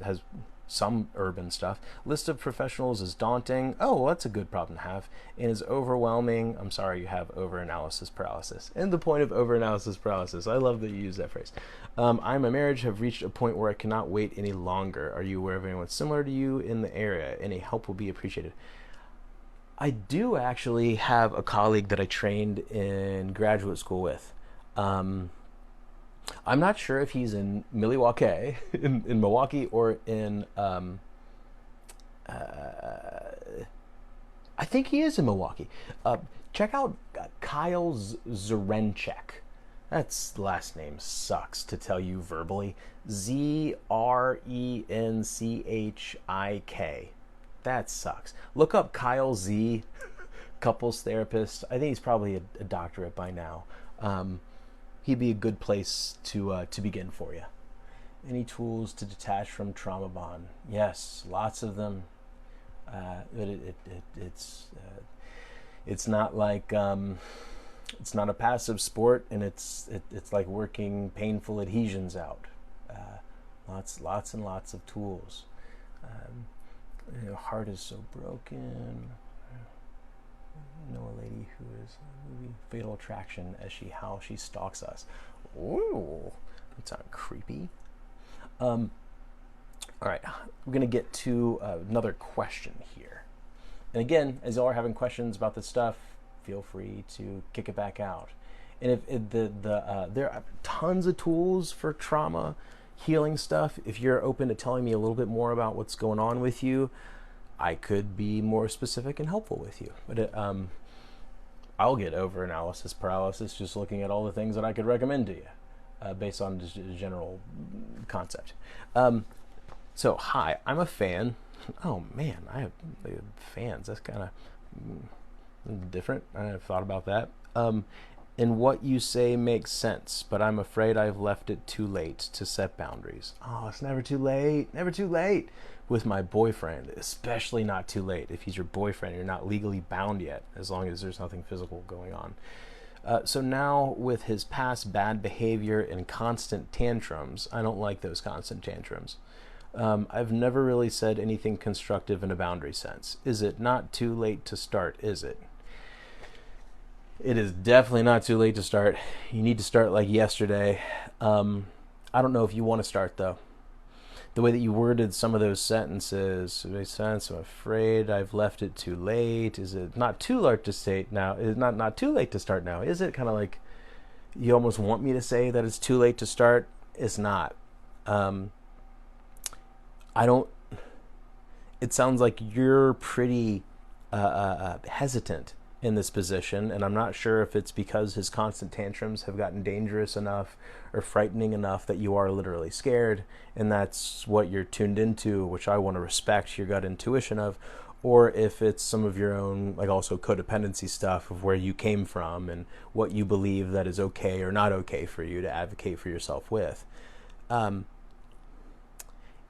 has some urban stuff. List of professionals is daunting. Oh, well, that's a good problem to have. And is overwhelming. I'm sorry you have over-analysis paralysis. And the point of over-analysis paralysis. I love that you use that phrase. I'm a marriage, have reached a point where I cannot wait any longer. Are you aware of anyone similar to you in the area? Any help will be appreciated. I do actually have a colleague that I trained in graduate school with. I'm not sure if he's in Milwaukee, in Milwaukee, or in, I think he is in Milwaukee. Check out Kyle Zarenchek. That's last name sucks to tell you verbally. Zrenchik. That sucks. Look up Kyle Z, couples therapist. I think he's probably a doctorate by now. He'd be a good place to begin for you. Any tools to detach from trauma bond? Yes, lots of them. But it's not like it's not a passive sport, and it's like working painful adhesions out. Lots and lots of tools. Your heart is so broken. I know a lady who is movie Fatal Attraction as how she stalks us. Ooh, that sounds creepy. All right, we're gonna get to another question here. And again, as y'all are having questions about this stuff, feel free to kick it back out. And if there are tons of tools for trauma healing stuff. If you're open to telling me a little bit more about what's going on with you, I could be more specific and helpful with you. But I'll get over-analysis paralysis just looking at all the things that I could recommend to you based on just a general concept. So, hi, I'm a fan. Oh, man, I have fans. That's kind of different. I never thought about that. And what you say makes sense, but I'm afraid I've left it too late to set boundaries. Oh, it's never too late. Never too late. With my boyfriend, especially not too late. If he's your boyfriend, you're not legally bound yet, as long as there's nothing physical going on. So now, with his past bad behavior and constant tantrums, I don't like those constant tantrums. I've never really said anything constructive in a boundary sense. Is it not too late to start, is it? It is definitely not too late to start. You need to start like yesterday. I don't know if you want to start, though. The way that you worded some of those sentences makes sense. I'm afraid I've left it too late. Is it not too late to state now? Is it not too late to start now? Is it kind of like you almost want me to say that it's too late to start? It's not. I don't. it sounds like you're pretty hesitant in this position, and I'm not sure if it's because his constant tantrums have gotten dangerous enough or frightening enough that you are literally scared, and that's what you're tuned into, which I want to respect your gut intuition of, or if it's some of your own, like also codependency stuff of where you came from and what you believe that is okay or not okay for you to advocate for yourself with.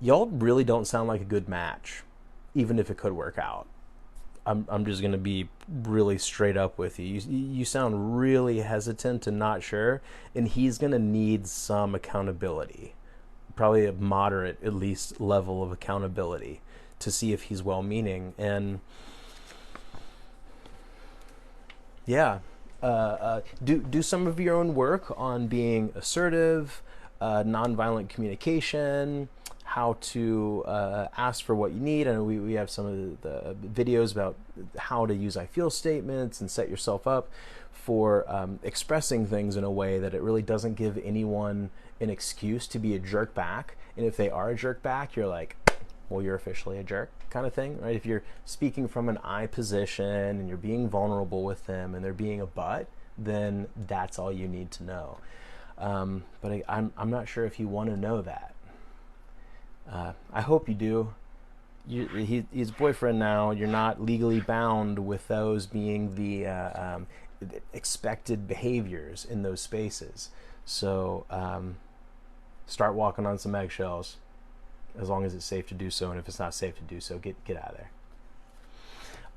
Y'all really don't sound like a good match, even if it could work out. I'm just going to be really straight up with you. You sound really hesitant and not sure, and he's going to need some accountability, probably a moderate, at least, level of accountability to see if he's well-meaning. And yeah, do some of your own work on being assertive, nonviolent communication, how to ask for what you need. And we have some of the videos about how to use I feel statements and set yourself up for expressing things in a way that it really doesn't give anyone an excuse to be a jerk back. And if they are a jerk back, you're like, well, you're officially a jerk kind of thing, right? If you're speaking from an I position and you're being vulnerable with them and they're being a butt, then that's all you need to know. But I'm not sure if you want to know that. I hope you do. He's boyfriend now. You're not legally bound with those being the expected behaviors in those spaces. So start walking on some eggshells, as long as it's safe to do so. And if it's not safe to do so, get out of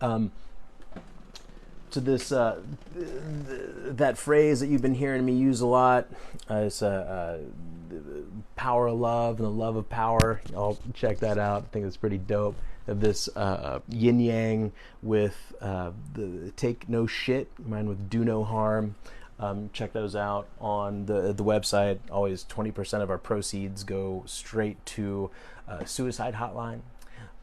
there. To this that phrase that you've been hearing me use a lot, it's power of love and the love of power. I'll check that out. I think it's pretty dope. Of this yin yang with the take no shit, mine with do no harm. Check those out on the website. Always 20% of our proceeds go straight to suicide hotline.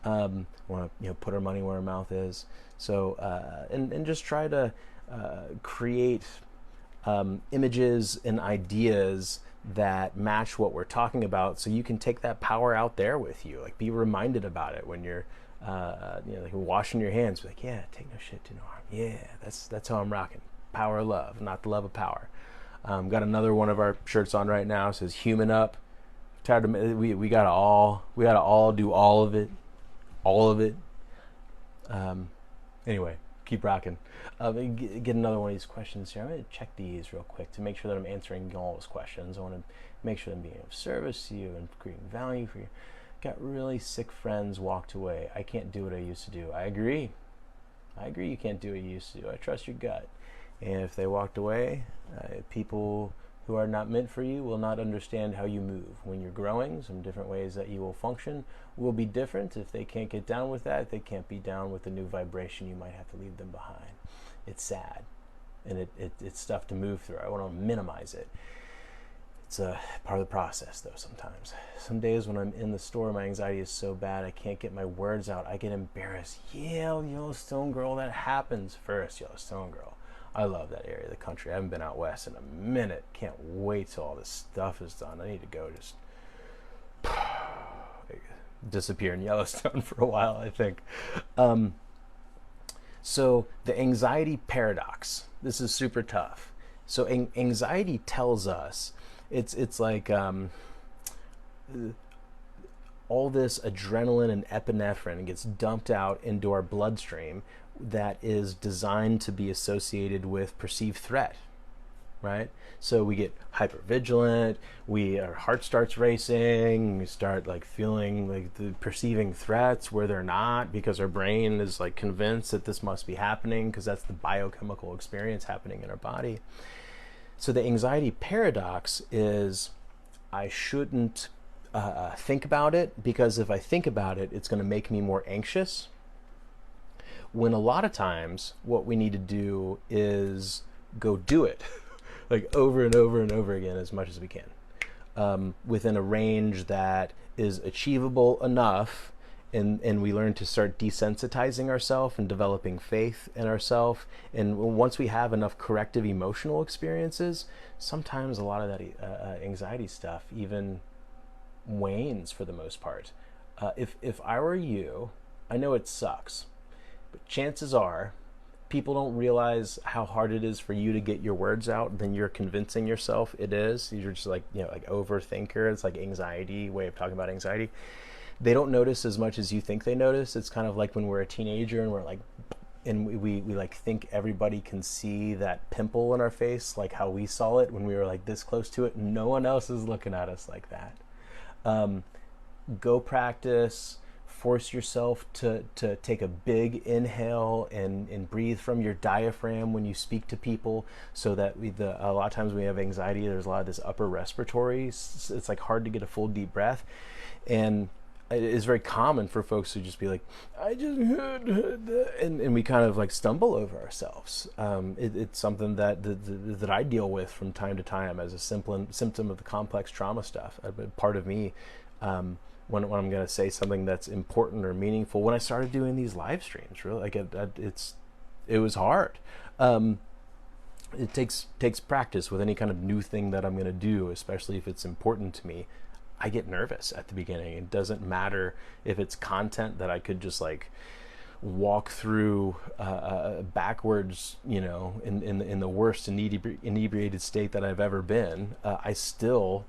Want to put our money where our mouth is. So and just try to create images and ideas that match what we're talking about, so you can take that power out there with you. Like, be reminded about it when you're like washing your hands. Be like, yeah, take no shit, do no harm. Yeah, that's how I'm rocking. Power of love, not the love of power. Got another one of our shirts on right now. It says "Human Up." Tired of we gotta all do all of it. Anyway, keep rocking. Get another one of these questions here. I'm going to check these real quick to make sure that I'm answering all those questions. I want to make sure that I'm being of service to you and creating value for you. Got really sick friends, walked away. I can't do what I used to do. I agree you can't do what you used to do. I trust your gut. And if they walked away, people who are not meant for you will not understand how you move. When you're growing, some different ways that you will function will be different. If they can't get down with that, they can't be down with the new vibration, you might have to leave them behind. It's sad, and it's stuff to move through. I want to minimize it. It's a part of the process, though, sometimes. Some days when I'm in the store, my anxiety is so bad I can't get my words out. I get embarrassed. Yeah, Yellowstone girl, that happens. First, Yellowstone girl. I love that area of the country. I haven't been out west in a minute. Can't wait till all this stuff is done. I need to go just disappear in Yellowstone for a while, I think. So the anxiety paradox. This is super tough. So anxiety tells us it's like all this adrenaline and epinephrine gets dumped out into our bloodstream that is designed to be associated with perceived threat, right? So we get hypervigilant, our heart starts racing, we start like feeling like perceiving threats where they're not, because our brain is like convinced that this must be happening because that's the biochemical experience happening in our body. So the anxiety paradox is, I shouldn't think about it, because if I think about it, it's going to make me more anxious. When a lot of times what we need to do is go do it like over and over and over again as much as we can, within a range that is achievable enough, and we learn to start desensitizing ourselves and developing faith in ourselves. And once we have enough corrective emotional experiences, sometimes a lot of that anxiety stuff even wanes for the most part. If I were you, I know it sucks, but chances are people don't realize how hard it is for you to get your words out than you're convincing yourself it is. You're just like, like overthinker. It's like anxiety, way of talking about anxiety. They don't notice as much as you think they notice. It's kind of like when we're a teenager and we're like, and we like think everybody can see that pimple in our face, like how we saw it when we were like this close to it. No one else is looking at us like that. Go practice. Force yourself to take a big inhale and breathe from your diaphragm when you speak to people, so that a lot of times when we have anxiety, there's a lot of this upper respiratory. It's like hard to get a full deep breath, and it is very common for folks to just be like, I just and we kind of like stumble over ourselves. It's something that I deal with from time to time as a symptom of the complex trauma stuff. Part of me, when I'm going to say something that's important or meaningful, when I started doing these live streams, really, like it was hard. It takes practice with any kind of new thing that I'm going to do, especially if it's important to me. I get nervous at the beginning. It doesn't matter if it's content that I could just like walk through backwards, in the worst inebriated state that I've ever been. I still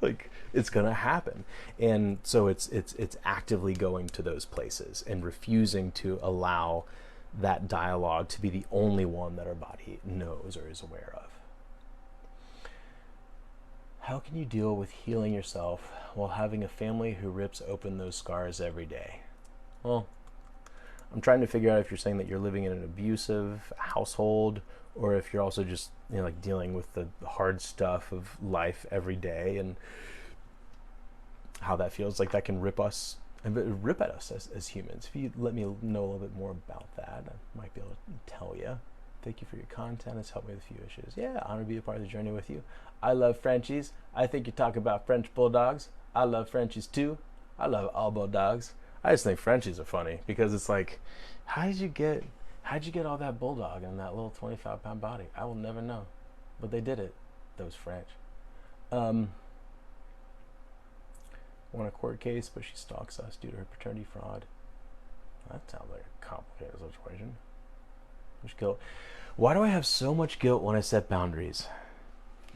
like, it's gonna happen. And so it's actively going to those places and refusing to allow that dialogue to be the only one that our body knows or is aware of. How can you deal with healing yourself while having a family who rips open those scars every day? Well, I'm trying to figure out if you're saying that you're living in an abusive household, or if you're also just like dealing with the hard stuff of life every day, and how that feels like that can rip at us as humans. If you let me know a little bit more about that, I might be able to tell you. Thank you for your content. It's helped me with a few issues. Yeah, I want to be a part of the journey with you. I love Frenchies. I think you talk about French bulldogs. I love Frenchies too. I love all bulldogs. I just think Frenchies are funny because it's like, how'd you get all that bulldog in that little 25-pound body? I will never know, but they did it. Those French. Won a court case, but she stalks us due to her paternity fraud. That sounds like a complicated situation. Much guilt. Why do I have so much guilt when I set boundaries?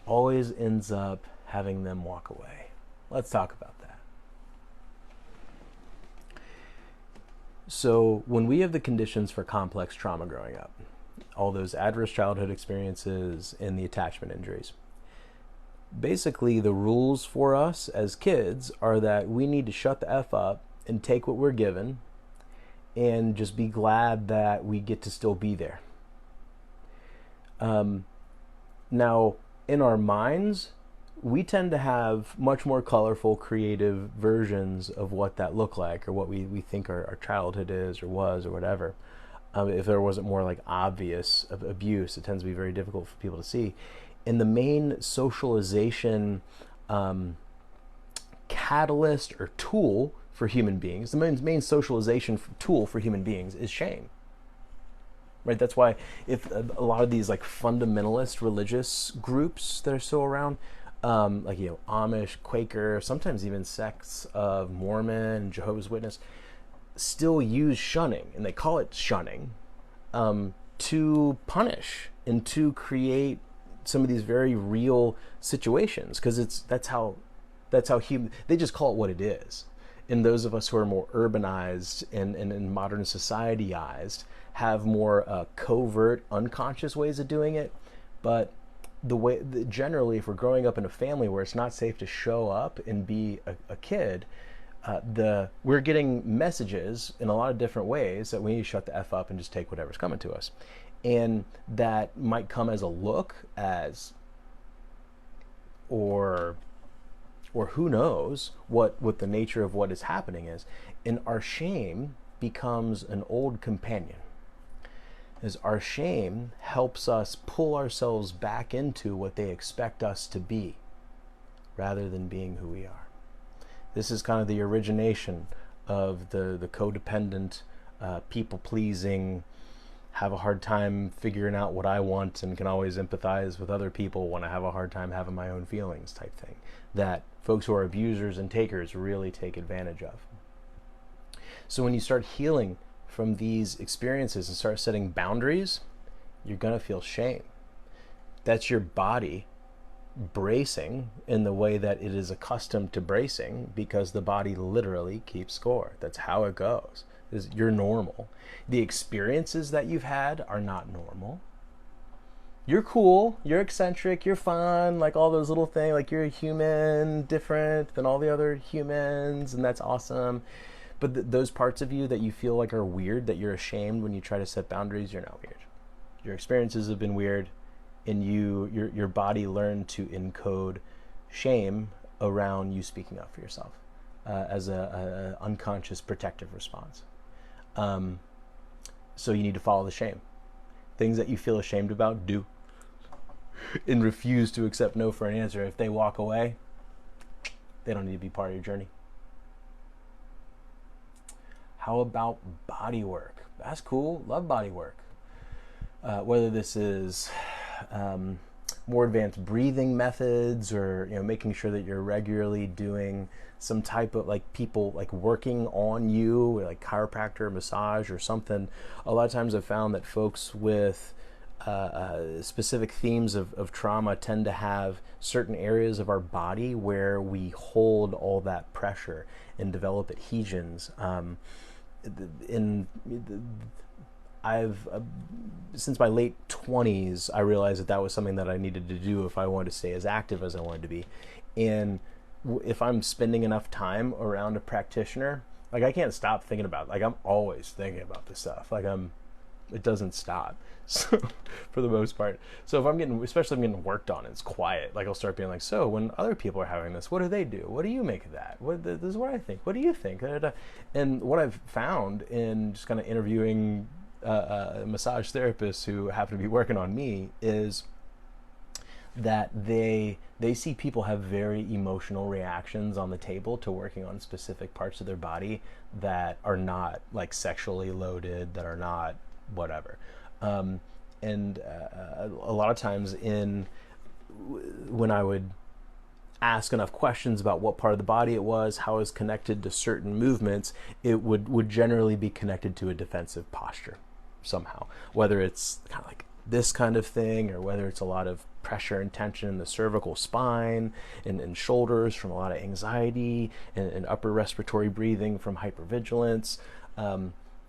Always ends up having them walk away. Let's talk about that. So when we have the conditions for complex trauma growing up, all those adverse childhood experiences and the attachment injuries, basically the rules for us as kids are that we need to shut the F up and take what we're given and just be glad that we get to still be there. Now, in our minds, we tend to have much more colorful, creative versions of what that looked like, or what we think our childhood is or was or whatever. If there wasn't more like obvious abuse, it tends to be very difficult for people to see. And the main socialization catalyst or tool for human beings, the main socialization tool for human beings is shame. Right? That's why if a lot of these like fundamentalist religious groups that are still around, like Amish, Quaker, sometimes even sects of Mormon, Jehovah's Witness, still use shunning, and they call it shunning, to punish and to create some of these very real situations, because that's how human. They just call it what it is. And those of us who are more urbanized and modern societyized have more covert, unconscious ways of doing it. But generally, if we're growing up in a family where it's not safe to show up and be a kid, we're getting messages in a lot of different ways that we need to shut the F up and just take whatever's coming to us. And that might come as a look, or who knows what the nature of what is happening is. And our shame becomes an old companion. As our shame helps us pull ourselves back into what they expect us to be, rather than being who we are. This is kind of the origination of the codependent, people-pleasing, have a hard time figuring out what I want and can always empathize with other people when I have a hard time having my own feelings type thing, that folks who are abusers and takers really take advantage of. So when you start healing from these experiences and start setting boundaries, you're going to feel shame. That's your body bracing in the way that it is accustomed to bracing, because the body literally keeps score. That's how it goes. You're normal. The experiences that you've had are not normal. You're cool, you're eccentric, you're fun, like all those little things, like you're a human, different than all the other humans, and that's awesome. But those parts of you that you feel like are weird, that you're ashamed when you try to set boundaries, you're not weird. Your experiences have been weird, and your body learned to encode shame around you speaking up for yourself as a unconscious protective response. So you need to follow the shame. Things that you feel ashamed about, do. And refuse to accept no for an answer. If they walk away, they don't need to be part of your journey. How about body work? That's cool. Love body work. Whether this is more advanced breathing methods, or making sure that you're regularly doing some type of people working on you, like chiropractor, massage, or something. A lot of times I've found that folks with specific themes of trauma tend to have certain areas of our body where we hold all that pressure and develop adhesions. I've since my late 20s, I realized that was something that I needed to do if I wanted to stay as active as I wanted to be. And if I'm spending enough time around a practitioner, I can't stop thinking about it. I'm always thinking about this stuff. It doesn't stop. So for the most part. So if I'm getting worked on, it's quiet. I'll start being like, so when other people are having this, what do they do? What do you make of that? This is what I think. What do you think? And what I've found in just kind of interviewing massage therapists who happen to be working on me is that they see people have very emotional reactions on the table to working on specific parts of their body that are not sexually loaded, that are not whatever. And a lot of times when I would ask enough questions about what part of the body it was, how it was connected to certain movements, it would generally be connected to a defensive posture somehow, whether it's kind of this kind of thing, or whether it's a lot of pressure and tension in the cervical spine and shoulders from a lot of anxiety, and upper respiratory breathing from hypervigilance.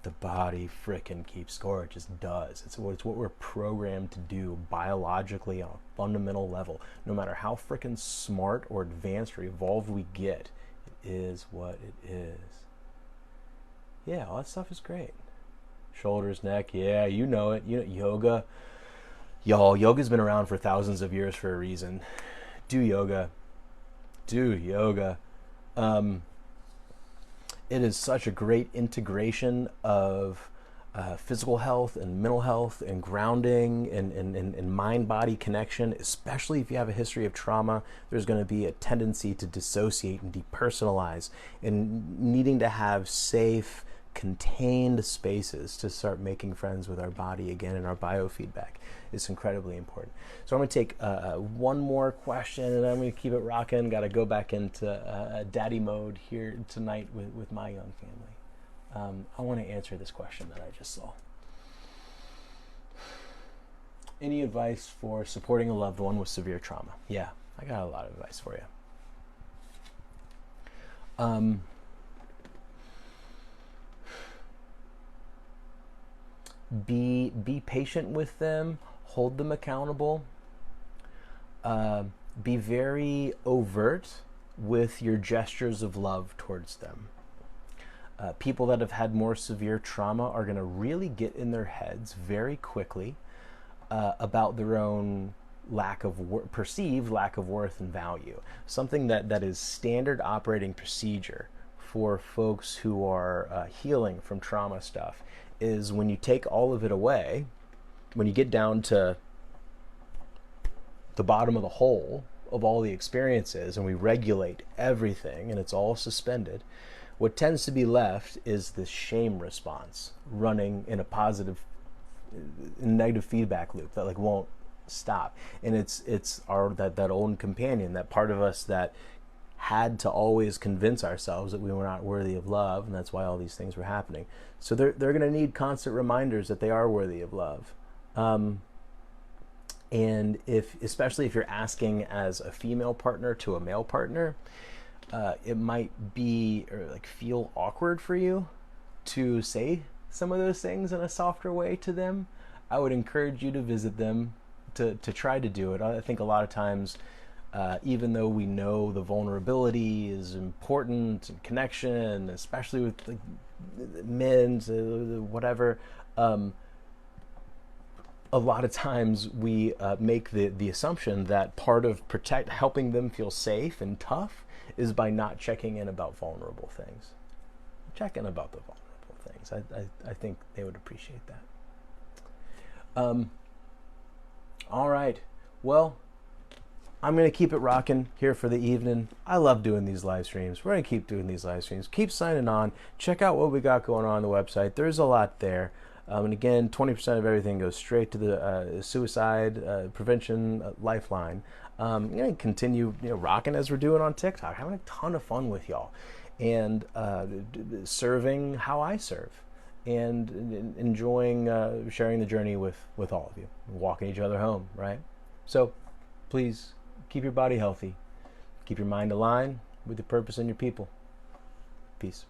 The body frickin' keeps score. It just does. It's what we're programmed to do biologically on a fundamental level. No matter how frickin' smart or advanced or evolved we get, it is what it is. Yeah, all that stuff is great. Shoulders, neck, yeah, you know it. Yoga. Y'all, yoga's been around for thousands of years for a reason. Do yoga. Do yoga. It is such a great integration of physical health and mental health and grounding and mind-body connection, especially if you have a history of trauma. There's going to be a tendency to dissociate and depersonalize, and needing to have safe, contained spaces to start making friends with our body again, and our biofeedback is incredibly important. So I'm going to take one more question, and I'm going to keep it rocking. Got to go back into daddy mode here tonight with my young family. I want to answer this question that I just saw. Any advice for supporting a loved one with severe trauma? Yeah, I got a lot of advice for you. Be patient with them, hold them accountable, be very overt with your gestures of love towards them. People that have had more severe trauma are going to really get in their heads very quickly about their own perceived lack of worth and value. Something that is standard operating procedure for folks who are healing from trauma stuff is, when you take all of it away, when you get down to the bottom of the hole of all the experiences, and we regulate everything and it's all suspended, what tends to be left is this shame response running in a negative feedback loop that won't stop. And it's our that old companion, that part of us that had to always convince ourselves that we were not worthy of love, and that's why all these things were happening. So they're going to need constant reminders that they are worthy of love. And especially if you're asking as a female partner to a male partner, it might be or like feel awkward for you to say some of those things in a softer way to them. I would encourage you to visit them, to try to do it. I think a lot of times, even though we know the vulnerability is important and connection, especially with like men, whatever, a lot of times we make the assumption that part of helping them feel safe and tough is by not checking in about vulnerable things. Check in about the vulnerable things. I think they would appreciate that. All right. Well, I'm going to keep it rocking here for the evening. I love doing these live streams. We're going to keep doing these live streams. Keep signing on. Check out what we got going on the website. There's a lot there. And again, 20% of everything goes straight to the suicide prevention lifeline. I'm going to continue rocking as we're doing on TikTok. Having a ton of fun with y'all. And serving how I serve. And enjoying sharing the journey with all of you. Walking each other home, right? So please keep your body healthy. Keep your mind aligned with your purpose and your people. Peace.